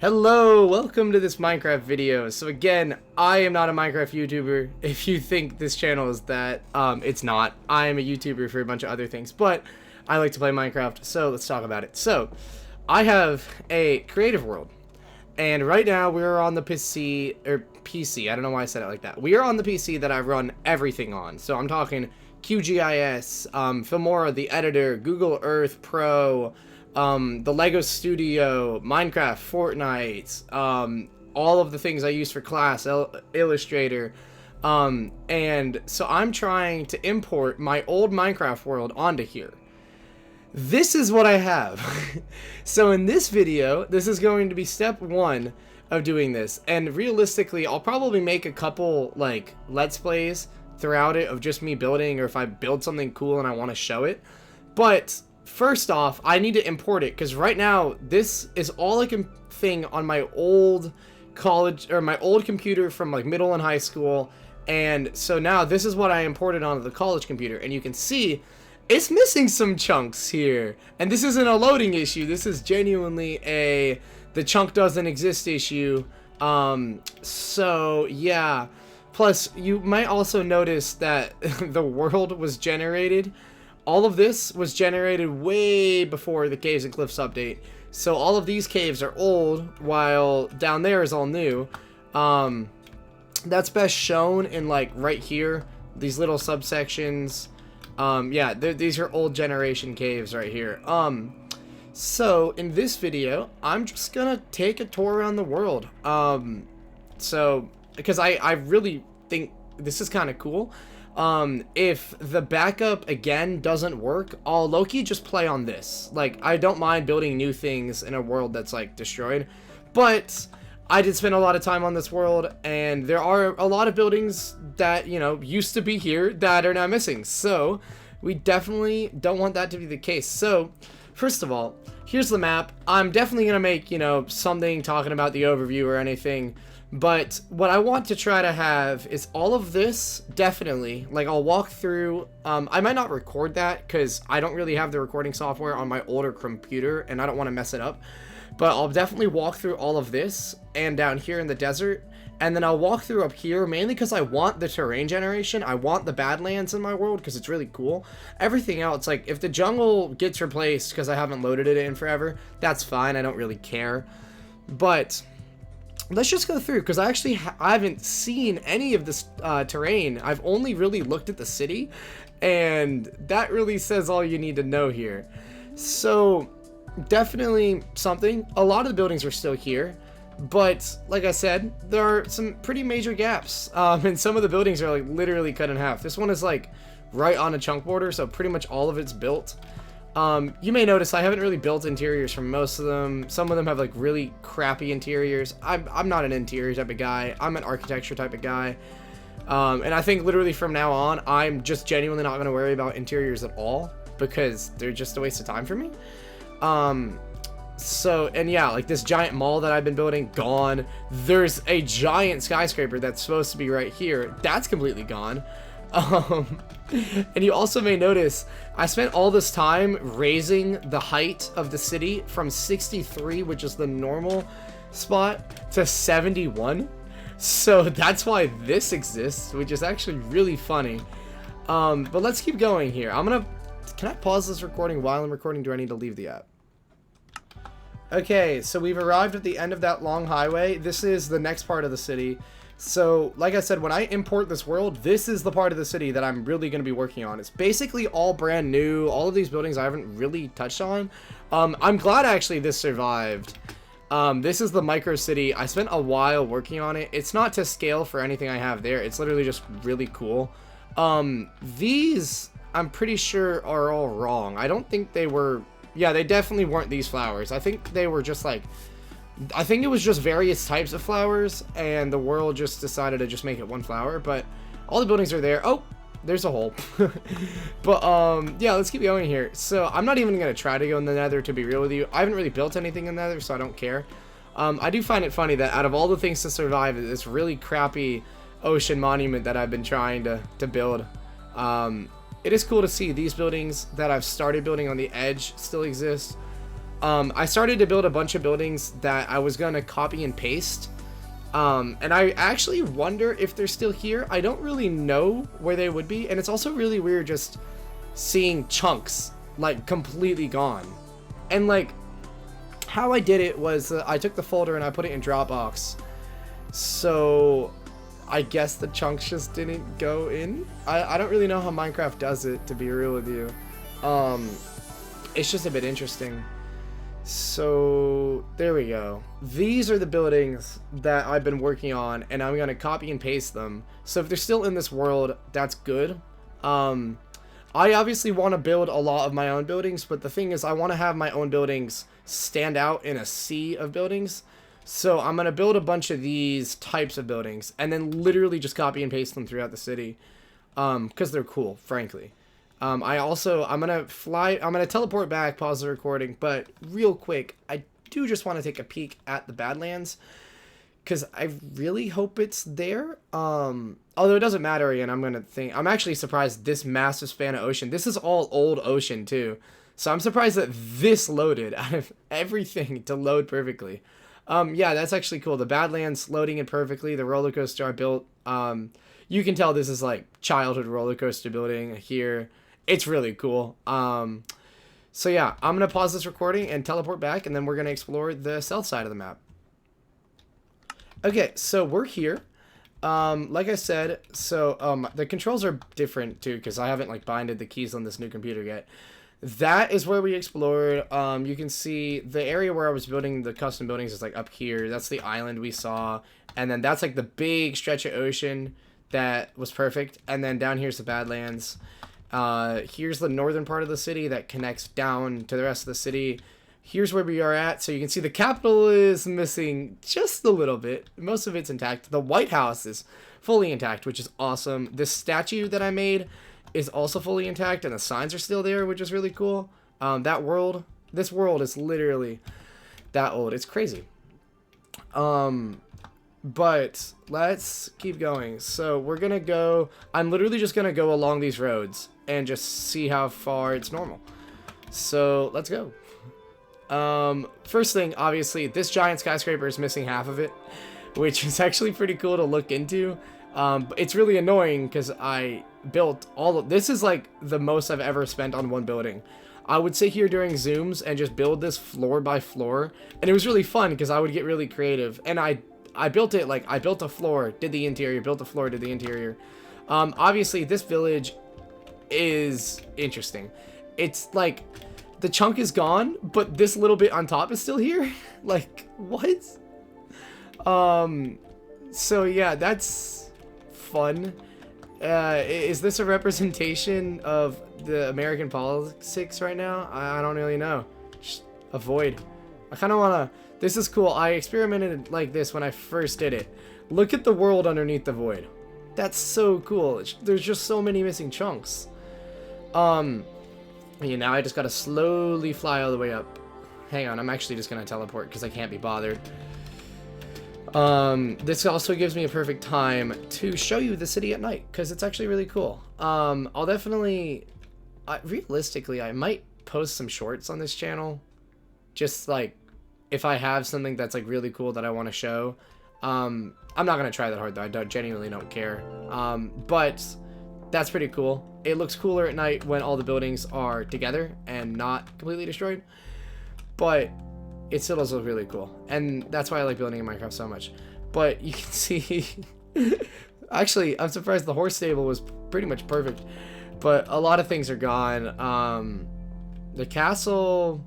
Hello, welcome to this Minecraft video. So again, I am not a Minecraft YouTuber. If you think this channel is that, it's not. I am a YouTuber for a bunch of other things, but I like to play Minecraft, so let's talk about it. So, I have a creative world, and right now we're on the PC, I don't know why I said it like that. We are on the PC that I run everything on. So I'm talking QGIS, Filmora, the editor, Google Earth Pro, the Lego Studio, Minecraft, Fortnite, all of the things I use for class, Illustrator, and so I'm trying to import my old Minecraft world onto here. This is what I have. So in this video, this is going to be step one of doing this, and realistically, I'll probably make a couple, like, Let's Plays throughout it of just me building, or if I build something cool and I want to show it, but first off, I need to import it, because right now, this is all I can thing on my old college, or my old computer from like middle and high school, and so now this is what I imported onto the college computer, and you can see it's missing some chunks here, and this isn't a loading issue, this is genuinely the chunk doesn't exist issue, so yeah. Plus, you might also notice that the world was generated. All of this was generated way before the Caves and Cliffs update. So all of these caves are old, while down there is all new. That's best shown in, like, right here. These little subsections. Yeah, these are old generation caves right here. So in this video, I'm just gonna take a tour around the world. So, because I really think this is kind of cool. If the backup again doesn't work, I'll low-key just play on this. Like, I don't mind building new things in a world that's like destroyed, but I did spend a lot of time on this world, and there are a lot of buildings that, you know, used to be here that are now missing, so we definitely don't want that to be the case. So first of all, here's the map. I'm definitely gonna make, you know, something talking about the overview or anything. But what I want to try to have is all of this, definitely, like, I'll walk through, I might not record that, because I don't really have the recording software on my older computer, and I don't want to mess it up, but I'll definitely walk through all of this, and down here in the desert, and then I'll walk through up here, mainly because I want the terrain generation, I want the Badlands in my world, because it's really cool. Everything else, like, if the jungle gets replaced, because I haven't loaded it in forever, that's fine, I don't really care, but let's just go through, because I haven't seen any of this terrain. I've only really looked at the city, and that really says all you need to know here. So definitely something. A lot of the buildings are still here, but like I said, there are some pretty major gaps, and some of the buildings are like literally cut in half. This one is like right on a chunk border, so pretty much all of it's built. You may notice I haven't really built interiors for most of them. Some of them have like really crappy interiors. I'm not an interior type of guy. I'm an architecture type of guy. And I think literally from now on, I'm just genuinely not going to worry about interiors at all, because they're just a waste of time for me. So, and yeah, like this giant mall that I've been building, gone. There's a giant skyscraper that's supposed to be right here. That's completely gone. And you also may notice I spent all this time raising the height of the city from 63, which is the normal spot, to 71. So that's why this exists, which is actually really funny. But let's keep going here. Can I pause this recording while I'm recording? Do I need to leave the app? Okay, so we've arrived at the end of that long highway. This is the next part of the city. So, like I said, when I import this world, this is the part of the city that I'm really going to be working on. It's basically all brand new. All of these buildings I haven't really touched on. I'm glad actually this survived. This is the micro city. I spent a while working on it. It's not to scale for anything I have there. It's literally just really cool. These, I'm pretty sure, are all wrong. I don't think they were... Yeah, they definitely weren't these flowers. I think they were just like... I think it was just various types of flowers, and the world just decided to just make it one flower, but all the buildings are there. Oh, there's a hole. But, yeah, let's keep going here. So, I'm not even going to try to go in the nether, to be real with you. I haven't really built anything in the nether, so I don't care. I do find it funny that out of all the things to survive, this really crappy ocean monument that I've been trying to build, it is cool to see these buildings that I've started building on the edge still exist. I started to build a bunch of buildings that I was gonna copy and paste. And I actually wonder if they're still here. I don't really know where they would be, and it's also really weird just seeing chunks like completely gone. And like how I did it was I took the folder and I put it in Dropbox, so I guess the chunks just didn't go in. I don't really know how Minecraft does it, to be real with you. It's just a bit interesting. So there we go. These are the buildings that I've been working on, and I'm gonna copy and paste them. So if they're still in this world, that's good. I obviously want to build a lot of my own buildings, but the thing is I want to have my own buildings stand out in a sea of buildings. So I'm gonna build a bunch of these types of buildings and then literally just copy and paste them throughout the city, because they're cool, frankly. I'm gonna teleport back, pause the recording, but real quick, I do just want to take a peek at the Badlands, because I really hope it's there. Although it doesn't matter, and I'm actually surprised this massive span of ocean. This is all old ocean too, so I'm surprised that this loaded out of everything to load perfectly. Yeah, that's actually cool. The Badlands loading in perfectly. The roller coaster I built. You can tell this is like childhood roller coaster building here. It's really cool. So yeah, I'm going to pause this recording and teleport back, and then we're going to explore the south side of the map. Okay, so we're here. Like I said, so the controls are different too, because I haven't like binded the keys on this new computer yet. That is where we explored. You can see the area where I was building the custom buildings is like up here. That's the island we saw. And then that's like the big stretch of ocean that was perfect. And then down here's the Badlands. Here's the northern part of the city that connects down to the rest of the city. Here's where we are at. So you can see the Capitol is missing just a little bit. Most of it's intact. The White House is fully intact, which is awesome. This statue that I made is also fully intact, and the signs are still there, which is really cool. This world is literally that old. It's crazy. But let's keep going. So we're gonna go, I'm literally just gonna go along these roads and just see how far it's normal. So let's go. First thing, obviously, this giant skyscraper is missing half of it, which is actually pretty cool to look into. But it's really annoying because I built all of this. Is like the most I've ever spent on one building. I would sit here during zooms and just build this floor by floor, and it was really fun because I would get really creative. And I built it like I built a floor, did the interior, built a floor, did the interior. Obviously this village is interesting. It's like the chunk is gone, but this little bit on top is still here. Like what? So yeah, that's fun. Is this a representation of the American politics right now? I don't really know. Just avoid. I kind of want to... This is cool. I experimented like this when I first did it. Look at the world underneath the void. That's so cool. There's just so many missing chunks. Yeah, now I just got to slowly fly all the way up. Hang on, I'm actually just going to teleport because I can't be bothered. This also gives me a perfect time to show you the city at night, because it's actually really cool. I'll definitely, realistically, I might post some shorts on this channel, just like, if I have something that's like really cool that I want to show. I'm not going to try that hard though, I genuinely don't care. But that's pretty cool. It looks cooler at night when all the buildings are together and not completely destroyed, but it still does look really cool, and that's why I like building in Minecraft so much. But you can see, actually, I'm surprised the horse stable was pretty much perfect, but a lot of things are gone. The castle,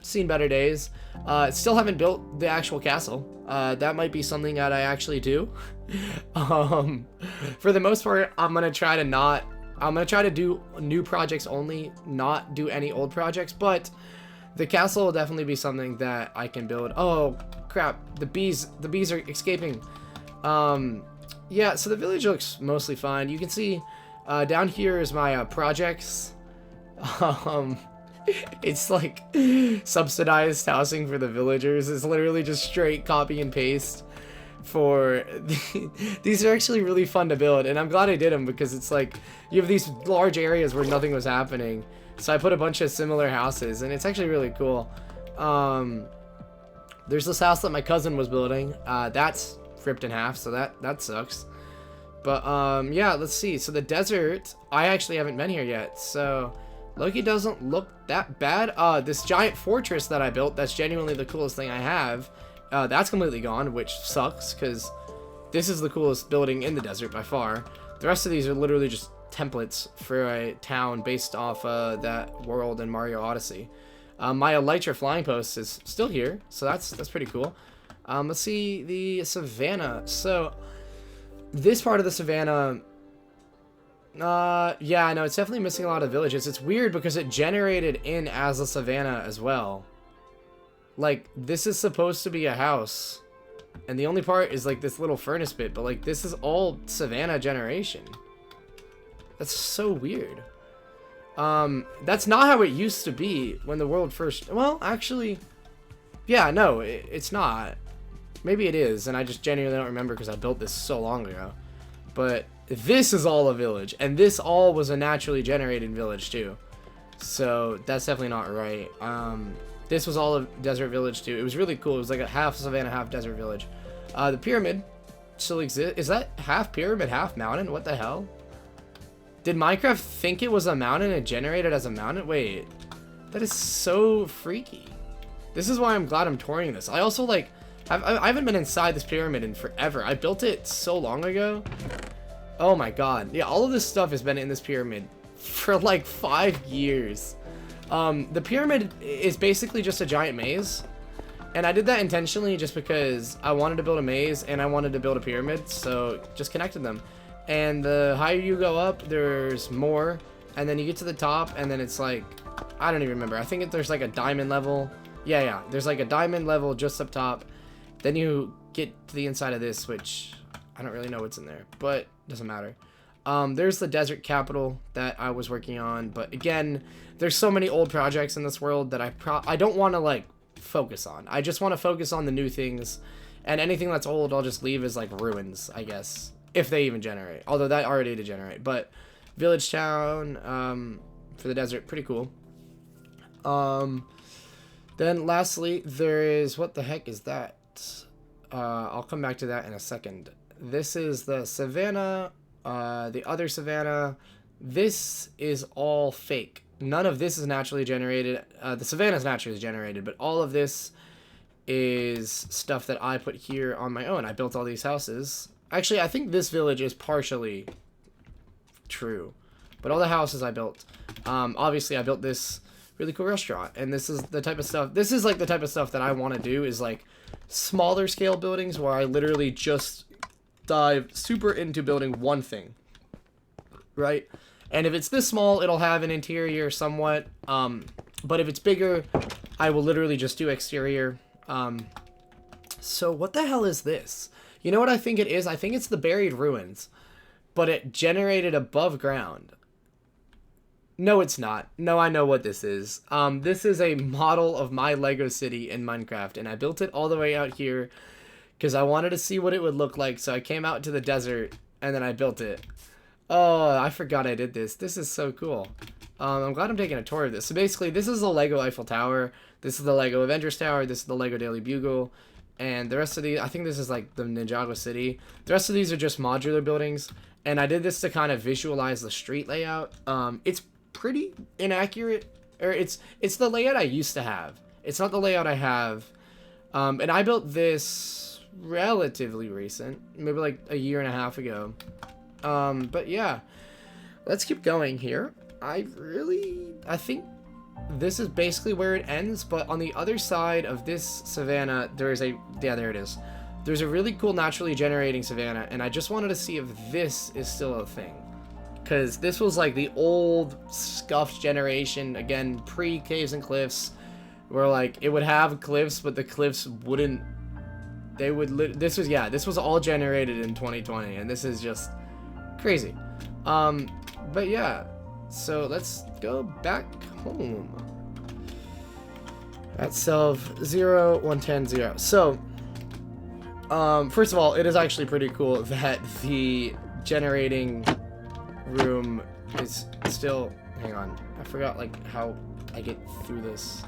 seen better days. Still haven't built the actual castle. That might be something that I actually do. For the most part, I'm gonna try to do new projects only, not do any old projects, but the castle will definitely be something that I can build. Oh crap, the bees are escaping. Yeah, so the village looks mostly fine. You can see down here is my projects. It's like subsidized housing for the villagers. It's literally just straight copy and paste for these are actually really fun to build, and I'm glad I did them because it's like you have these large areas where nothing was happening. So I put a bunch of similar houses, and it's actually really cool. There's this house that my cousin was building. That's ripped in half, so that sucks. But yeah, let's see. So the desert, I actually haven't been here yet, so Loki doesn't look that bad. This giant fortress that I built, that's genuinely the coolest thing I have. That's completely gone, which sucks, because this is the coolest building in the desert by far. The rest of these are literally just templates for a town based off that world in Mario Odyssey. My Elytra flying post is still here, so that's pretty cool. Let's see the savannah. So this part of the savannah, yeah, no, it's definitely missing a lot of villages. It's weird because it generated in as a savannah as well. Like, this is supposed to be a house, and the only part is like this little furnace bit, but like this is all savannah generation. That's so weird. That's not how it used to be when the world first... Well, actually... Yeah, no, it's not. Maybe it is, and I just genuinely don't remember because I built this so long ago. But this is all a village, and this all was a naturally generated village, too. So, that's definitely not right. This was all a desert village, too. It was really cool. It was like a half savannah, half desert village. The pyramid still exists. Is that half pyramid, half mountain? What the hell? Did Minecraft think it was a mountain and generate it as a mountain? Wait, that is so freaky. This is why I'm glad I'm touring this. I also, like, I haven't been inside this pyramid in forever. I built it so long ago. Oh my god. Yeah, all of this stuff has been in this pyramid for like 5 years. The pyramid is basically just a giant maze. And I did that intentionally just because I wanted to build a maze and I wanted to build a pyramid. So just connected them. And the higher you go up, there's more. And then you get to the top, and then it's like, I don't even remember. I think there's like a diamond level. Yeah. There's like a diamond level just up top. Then you get to the inside of this, which I don't really know what's in there, but doesn't matter. There's the desert capital that I was working on. But again, there's so many old projects in this world that I don't want to like focus on. I just want to focus on the new things. And anything that's old, I'll just leave as like ruins, I guess. If they even generate. Although that already did generate. But village town for the desert. Pretty cool. Then lastly, there is... What the heck is that? I'll come back to that in a second. This is the savannah. The other savannah. This is all fake. None of this is naturally generated. The savannah is naturally generated. But all of this is stuff that I put here on my own. I built all these houses. Actually, I think this village is partially true, but all the houses I built. Obviously, I built this really cool restaurant, and this is the type of stuff. This is like the type of stuff that I want to do, is like smaller scale buildings where I literally just dive super into building one thing, right? And if it's this small, it'll have an interior somewhat. But if it's bigger, I will literally just do exterior. So what the hell is this? You know what I think it is? I think it's the buried ruins, but it generated above ground. No, it's not. No, I know what this is. This is a model of my Lego city in Minecraft, and I built it all the way out here because I wanted to see what it would look like. So I came out to the desert, and then I built it. Oh, I forgot I did this. This is so cool. I'm glad I'm taking a tour of this. So basically, this is the Lego Eiffel Tower. This is the Lego Avengers Tower. This is the Lego Daily Bugle. And the rest of these, I think this is like the Ninjago City. The rest of these are just modular buildings. And I did this to kind of visualize the street layout. It's pretty inaccurate. Or it's the layout I used to have. It's not the layout I have. And I built this relatively recent. Maybe like a year and a half ago. But yeah. Let's keep going here. I think this is basically where it ends, but on the other side of this savannah, there is there it is. There's a really cool naturally generating savannah, and I just wanted to see if this is still a thing. Because this was like the old scuffed generation, again, pre-Caves and Cliffs, where like it would have cliffs, but the cliffs wouldn't, this was all generated in 2020, and this is just crazy. But yeah. So let's go back home. At self 0, 1, 10, 0. So, first of all, it is actually pretty cool that the generating room is still... Hang on. I forgot, like, how I get through this.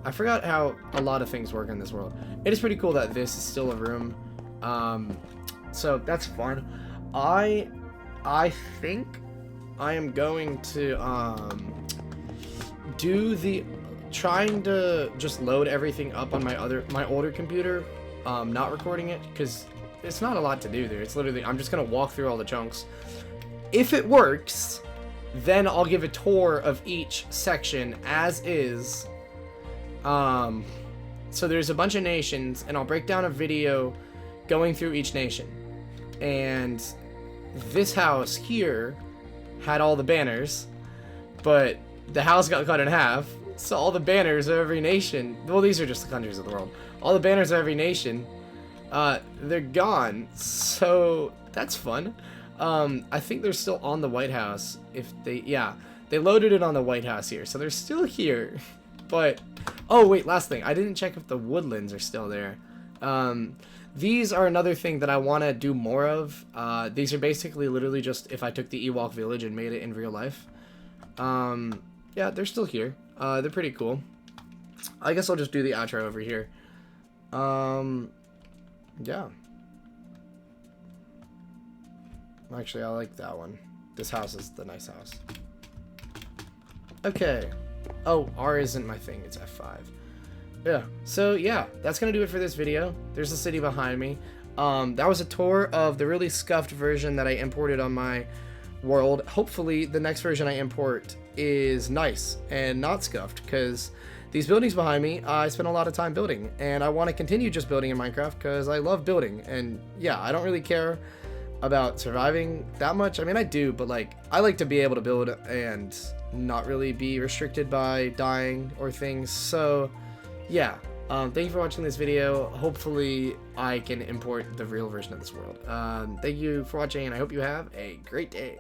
I forgot how a lot of things work in this world. It is pretty cool that this is still a room. So that's fun. I think I am going to trying to just load everything up on my older computer, not recording it, because it's not a lot to do there. It's literally, I'm just gonna walk through all the chunks. If it works, then I'll give a tour of each section as is. So there's a bunch of nations, and I'll break down a video going through each nation. And this house here had all the banners, but the house got cut in half, so all the banners of every nation, well, these are just the countries of the world, all the banners of every nation, they're gone, so that's fun. I think they're still on the White House. They loaded it on the White House here, so they're still here. But, oh wait, last thing, I didn't check if the woodlands are still there. These are another thing that I want to do more of. These are basically literally just if I took the Ewok village and made it in real life. Yeah, they're still here. They're pretty cool. I guess I'll just do the outro over here. Yeah. Actually, I like that one. This house is the nice house. Okay. Oh, R isn't my thing. It's F5. Yeah. So, yeah. That's going to do it for this video. There's the city behind me. That was a tour of the really scuffed version that I imported on my world. Hopefully, the next version I import is nice and not scuffed, because these buildings behind me, I spent a lot of time building, and I want to continue just building in Minecraft because I love building. And yeah, I don't really care about surviving that much. I mean, I do, but like, I like to be able to build and not really be restricted by dying or things. So yeah, thank you for watching this video. Hopefully I can import the real version of this world. Thank you for watching, and I hope you have a great day.